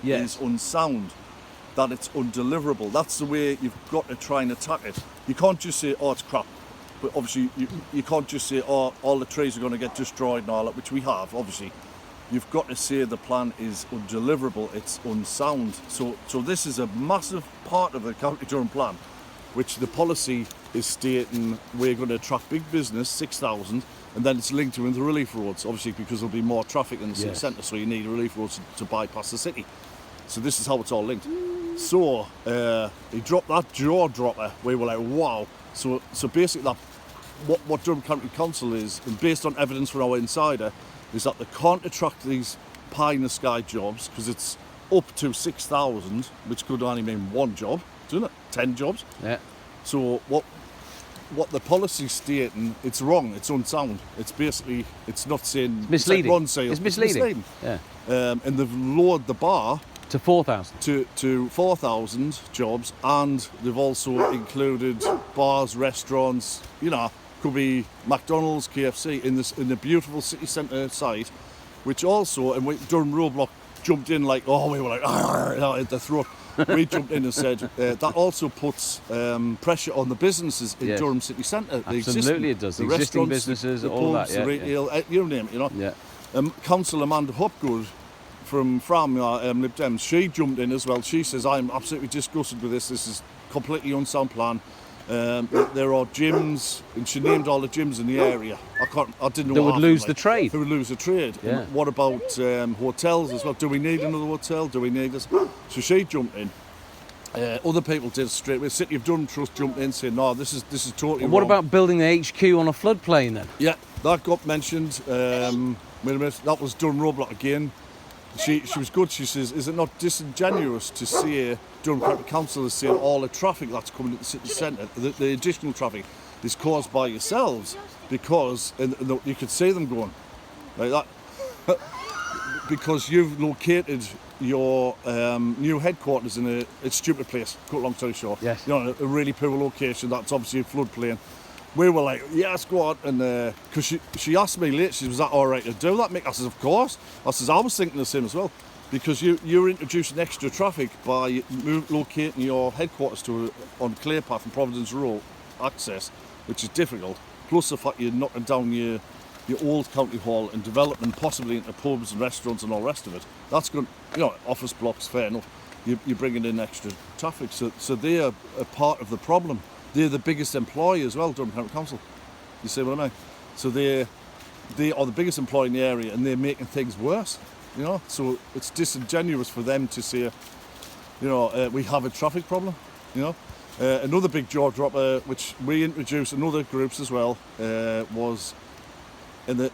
is unsound, that it's undeliverable. That's the way you've got to try and attack it. You can't just say, oh, it's crap. But obviously, you can't just say, oh, all the trees are going to get destroyed and all that, which we have, obviously. You've got to say the plan is undeliverable, it's unsound. So this is a massive part of the County Durham plan, which the policy is stating we're going to attract big business, 6,000, and then it's linked to the relief roads, obviously, because there'll be more traffic in the city centre, so you need relief roads to bypass the city. So this is how it's all linked. So he dropped that jaw dropper. We were like, wow. So basically, that what Durham County Council is, and based on evidence from our insider, is that they can't attract these pie in the sky jobs because it's up to 6,000, which could only mean one job, doesn't it? 10 jobs. Yeah. So what the policy's stating, it's wrong, it's unsound. It's basically, it's not saying... Misleading. It's like It's misleading. Yeah. And they've lowered the bar... To 4,000. To 4,000 jobs, and they've also included bars, restaurants, could be McDonald's, KFC, in the beautiful city centre site, which also, and Durham Roadblock jumped in like, we were like, at the throat. We jumped in and said, that also puts pressure on the businesses in Durham City Centre. Absolutely it does. The existing businesses, the all pubs, that, the retail, you name it, Yeah. Councillor Amanda Hopgood from Lib Dems, she jumped in as well. She says, I'm absolutely disgusted with this. This is completely unsound plan. There are gyms, and she named all the gyms in the area. I didn't know. They would lose the trade. They would lose the trade. Yeah. And what about hotels as well? Do we need another hotel? Do we need this? So she jumped in. Other people did straight away. City of Durham Trust jumped in saying, no, this is totally And what wrong. about building the HQ on a floodplain then? Yeah, that got mentioned. Wait a minute, that was Durham Roadblock again. She was good. She says, is it not disingenuous to say Durham County Council is saying all the traffic that's coming into the city centre, the additional traffic, is caused by yourselves? Because you could see them going like that. Because you've located your new headquarters in a stupid place, cut long story short. Yes. A really poor location, that's obviously a floodplain. We were like, yes, go on. And because she asked me later, she was that all right to do that, Mick? I says, of course. I says, I was thinking the same as well. Because you're introducing extra traffic by locating your headquarters on Clearpath and Providence Road access, which is difficult. Plus the fact you're knocking down your old county hall and developing possibly into pubs and restaurants and all the rest of it. That's good. Office blocks, fair enough. You're bringing in extra traffic. So they are a part of the problem. They're the biggest employer as well, Durham County Council. You see what I mean? So they are the biggest employer in the area, and they're making things worse. So it's disingenuous for them to say, we have a traffic problem. Another big jaw dropper, which we introduced in other groups as well, was, and the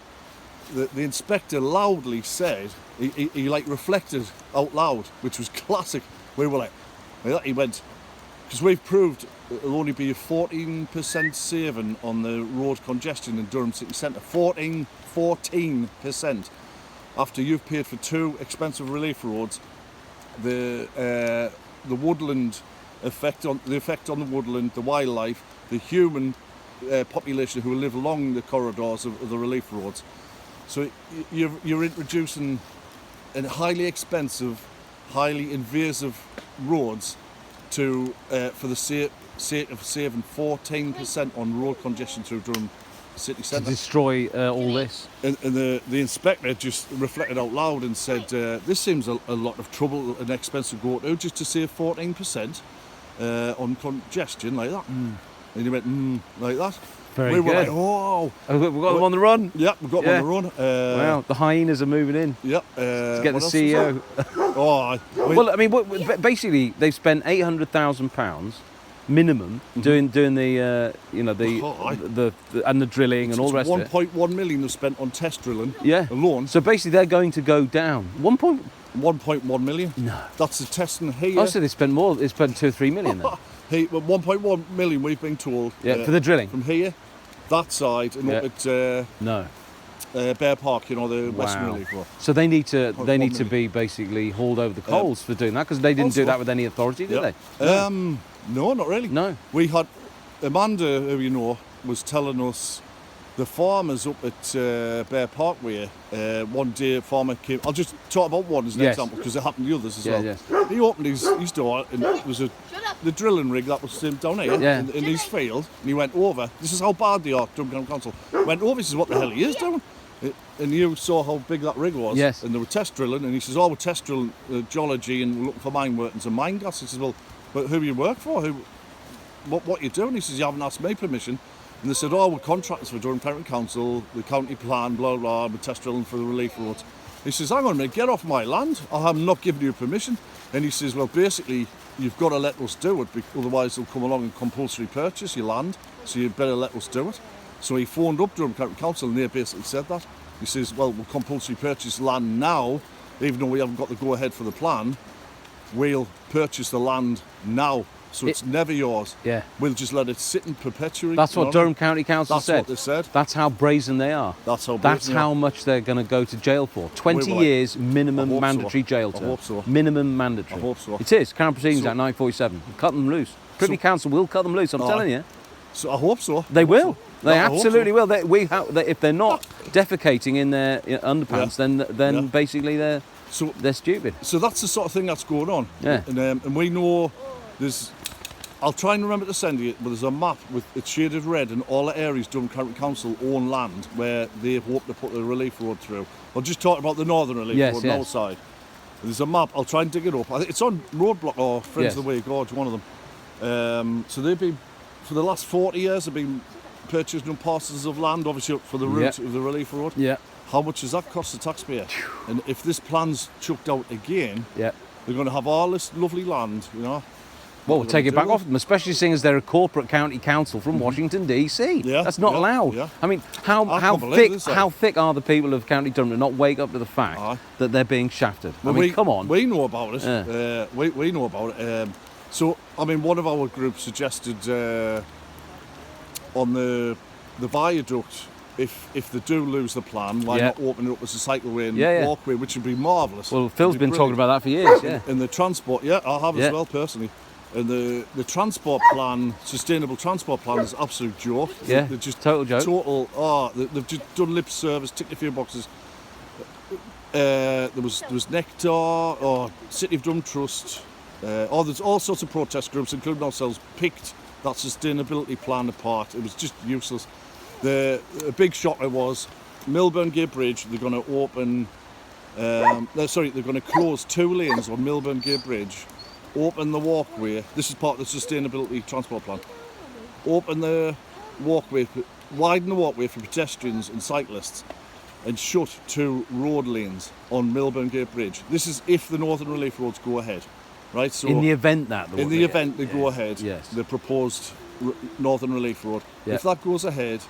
inspector loudly said, he reflected out loud, which was classic. We were like that. He went, because we've proved it'll only be a 14% saving on the road congestion in Durham City Centre. 14%. After you've paid for 2 expensive relief roads, the woodland effect on the woodland, the wildlife, the human population who live along the corridors of the relief roads. So you're introducing a highly expensive, highly invasive roads for the sake of saving 14% on road congestion through Durham City Centre. To destroy all this. And the inspector just reflected out loud and said, this seems a lot of trouble and expense to go to just to save 14% on congestion like that. And he went, like that. Very we good. were like, oh. We've got them on the run. Yep, we've got them on the run. Wow, the hyenas are moving in. Yep. To get the CEO. Basically, they've spent £800,000 minimum doing the and the drilling and all the rest of it. 1.1 million they've spent on test drilling alone. So basically, they're going to go down 1.1 million. No, that's the testing here. Oh, so they spent more. They spent 2 or 3 million then. 1.1 million we've been told. Yeah, for the drilling from here, that side, and up at Bear Park, the Western Relief. So they need to be basically hauled over the coals for doing that, because they didn't do that with any authority, did they? No, not really. No. We had Amanda, who was telling us the farmers up at Bear Parkway, one day a farmer came. I'll just talk about one as an Yes. example because it happened to the others as Yeah, well. yes. He opened his door and it was the drilling rig that was down here Yeah. in his field, and he went over. This is how bad they are, Durham County Council. Went over, he says, what the hell he is doing? And you saw how big that rig was. Yes. And they were test drilling, and he says, we're test drilling geology and we're looking for mine workings and mine gas. He says, well, but who you work for? What you doing? He says, you haven't asked me permission. And they said, we're contractors for Durham County Council, the county plan, blah, blah, we're test drilling for the relief roads. He says, hang on a minute, get off my land. I'm not giving you permission. And he says, well, basically, you've got to let us do it, otherwise they'll come along and compulsory purchase your land, so you better let us do it. So he phoned up Durham County Council and they basically said that. He says, well, we'll compulsory purchase land now, even though we haven't got the go-ahead for the plan, we'll purchase the land now. So it's never yours. Yeah. We'll just let it sit in perpetuity. That's what Durham County Council That's said. what they said. That's how brazen they are. That's how That's brazen they how are. much they're going to go to jail for. 20 will. years minimum I hope mandatory so. jail I term. hope so. Minimum mandatory. I hope so. It is. Current Proceedings So- Act 947. Cut them loose. Privy Council will cut them loose. I'm telling you. So I hope so. They will. They I hope absolutely so. will. If they're not defecating in their underpants, then Yeah. basically they're stupid. So that's the sort of thing that's going on. Yeah. And we know there's. I'll try and remember to send you it, but there's a map with it shaded red in all the areas Durham County Council own land where they hope to put the relief road through. I'll just talk about the northern relief Yes, road, yes. north side. There's a map. I'll try and dig it up. I think it's on Roadblock or Friends Yes. of the Way Gorge, one of them. So they've been for the last 40 years. They've been purchasing parcels of land, obviously for the route of the relief road. Yeah. How much does that cost the taxpayer? And if this plan's chucked out again, Yeah. they're going to have all this lovely land, you know. Well, What we'll take they're it back gonna off them, especially seeing as they're a corporate county council from Washington DC. Yeah, That's not yeah, allowed. yeah. I mean, I how can't believe thick this, like. how thick are the people of County Durham to not wake up to the fact Aye. that they're being shafted? Well, I mean, come on. We know about it. Yeah. We know about it. So, I mean, one of our groups suggested on the viaduct, if they do lose the plan, why Yeah. not open it up as a cycleway and Yeah, yeah. walkway, which would be marvellous. Well, Phil's It'd be been talking brilliant. about that for years. Yeah. And the transport, yeah, I have Yeah. as well personally. And the transport plan, sustainable transport plan, is an absolute joke. Yeah, They're just total joke. They've just done lip service, ticked a few boxes. There was Nectar, or City of Durham Trust, there's all sorts of protest groups, including ourselves, picked that sustainability plan apart. It was just useless. A big shocker was Milburn Gate Bridge. They're going to open. They're going to close 2 lanes on Milburn Gate Bridge. Open the walkway. This is part of the sustainability transport plan. Open the walkway, widen the walkway for pedestrians and cyclists, and shut 2 road lanes on Milburn Gate Bridge. This is if the Northern Relief Roads go ahead, right? So In the event that they go ahead, Yes. the proposed Northern Relief Road. Yeah. If that goes ahead,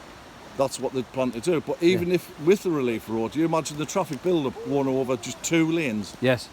that's what they plan to do. But even if with the relief road, you imagine the traffic build-up going over just 2 lanes, Yes.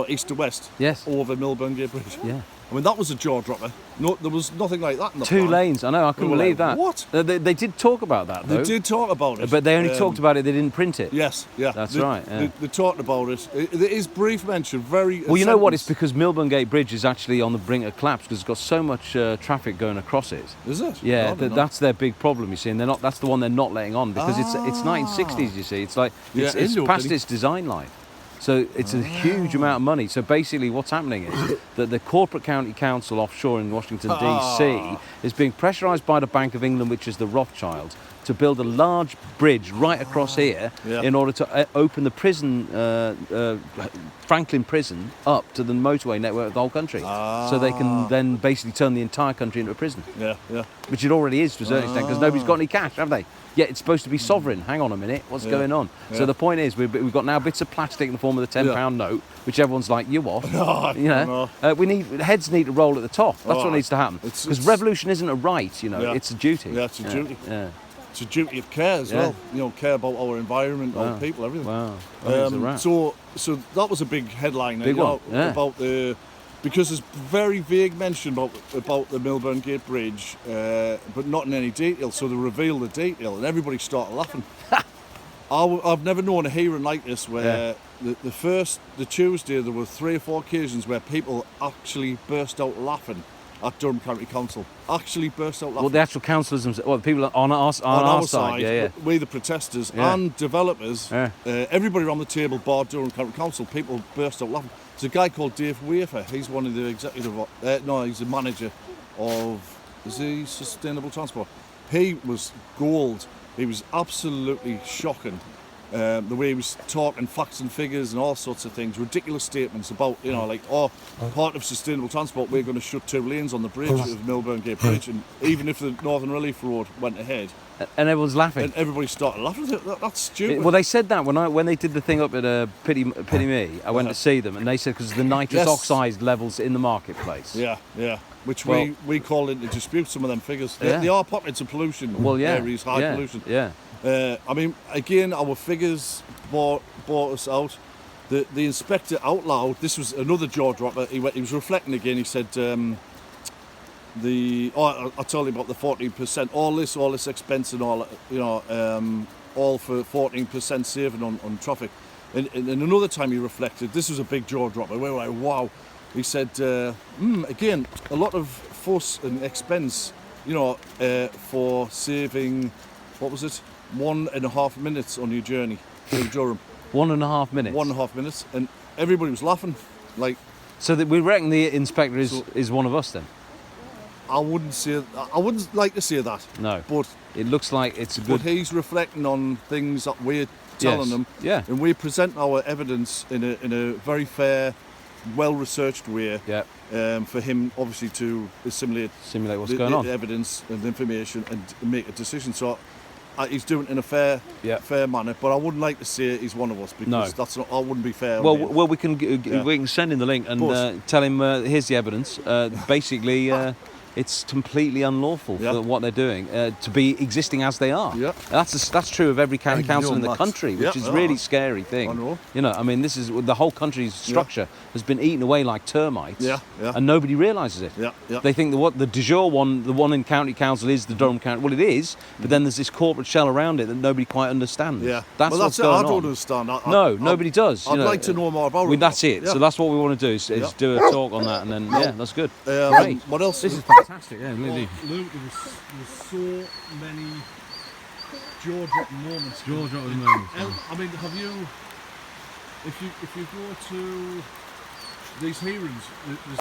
east to west, Yes. over Milburn Gate Bridge. Yeah. I mean, that was a jaw dropper. No, there was nothing like that in the 2 plan. lanes. I know. I couldn't were believe like, that. what? They did talk about that though. They did talk about it, But they only talked about it. They didn't print it. Yes, yeah, That's they, right, yeah. They talked about it. There is brief mention, very. Well, you know what? It's because Milburn Gate Bridge is actually on the brink of collapse because it's got so much traffic going across it. Is it? Yeah, I didn't know. that's their big problem. You see, and they're not. That's the one they're not letting on because it's 1960s. You see, it's like Yeah, it's indoor past kitty. its design life. So it's a huge amount of money. So basically, what's happening is that the corporate county council offshore in Washington DC is being pressurised by the Bank of England, which is the Rothschilds, to build a large bridge right across here Yeah. in order to open the prison, Franklin Prison, up to the motorway network of the whole country. So they can then basically turn the entire country into a prison, Yeah, yeah. which it already is to a certain extent because nobody's got any cash, have they? Yet it's supposed to be sovereign. Hang on a minute, what's Yeah. going on? So Yeah. the point is, we've got now bits of plastic in the form of the £10 note, which everyone's like, you what? I You know, heads need to roll at the top. That's Oh, what needs to happen. it's- Because it's- revolution isn't a right, Yeah. it's a duty. Yeah, it's a duty. Yeah. It's a duty of care as Yeah. well. Care about our environment, Wow. our people, everything. Wow. I think it's a wrap. So that was a big headline. Big one, yeah. About because there's very vague mention about the Milburn Gate Bridge, but not in any detail. So they reveal the detail, and everybody started laughing. I've never known a hearing like this where the Tuesday there were 3 or 4 occasions where people actually burst out laughing at Durham County Council actually burst out laughing. Well, the actual councillors themselves, well, the people on our side, yeah. We the protesters Yeah. and developers, Yeah. everybody around the table, bar Durham County Council, people burst out laughing. There's a guy called Dave Wafer. He's one of the executive. No, he's the manager of. Is he Sustainable Transport? He was gold. He was absolutely shocking. The way he was talking facts and figures and all sorts of things, ridiculous statements about, you know, like, oh, part of sustainable transport, we're going to shut 2 lanes on the bridge of Millburn Gate Bridge, and even if the Northern Relief Road went ahead, and everyone's laughing. and everybody started laughing. That's stupid. Well, they said that when they did the thing up at Pity Me. I went to see them, and they said because of the nitrous Yes. oxide levels in the marketplace. Yeah, yeah. Which Well- we call into dispute some of them figures. Yeah. They are pockets of pollution. Well, yeah, Areas, high yeah, pollution. Yeah. I mean, again, our figures brought us out. The inspector out loud. This was another jaw dropper. He was reflecting again. He said, I told him about the 14%. All this expense and all, you know, all for 14% saving on traffic. And another time he reflected. This was a big jaw dropper. We were like, wow. He said, again, a lot of fuss and expense, you know, for saving. What was it? 1.5 minutes on your journey to Durham. 1.5 minutes. 1.5 minutes, and everybody was laughing. Like, So that we reckon the inspector is one of us then. I wouldn't like to say that. No. But It looks like it's a but good. he's reflecting on things that we're telling Yes. him. Yeah. And we present our evidence in a very fair, well-researched way. Yeah. For him, obviously, to assimilate Simulate what's the going on. evidence and the information and make a decision. So he's doing it in a fair manner. But I wouldn't like to say he's one of us because No. that's not. I wouldn't be fair. Well, on him. we can send him the link and But- tell him here's the evidence. Basically, it's completely unlawful Yeah. for what they're doing to be existing as they are. Yeah. That's true of every county I council know in the that. country, which Yeah, is yeah. really scary thing. I know. You know, I mean, this is the whole country's structure has been eaten away like termites. Yeah, yeah. And nobody realises it. Yeah, yeah. They think the de jure one, the one in county council, is the Durham County. Well, it is, but then there's this corporate shell around it that nobody quite understands. Yeah. That's well, what's that's it. going I don't on. understand. No, nobody does. you I'd know. like to know more about Well, it. that's it. Yeah. So that's what we want to do is Yeah. do a talk on that, and then yeah, that's good. Great. What else? This is fantastic. Yeah, Well, really. Luke, there was so many jaw-dropping moments. Jaw-dropping moments, I mean, have you? If you go to these hearings, there's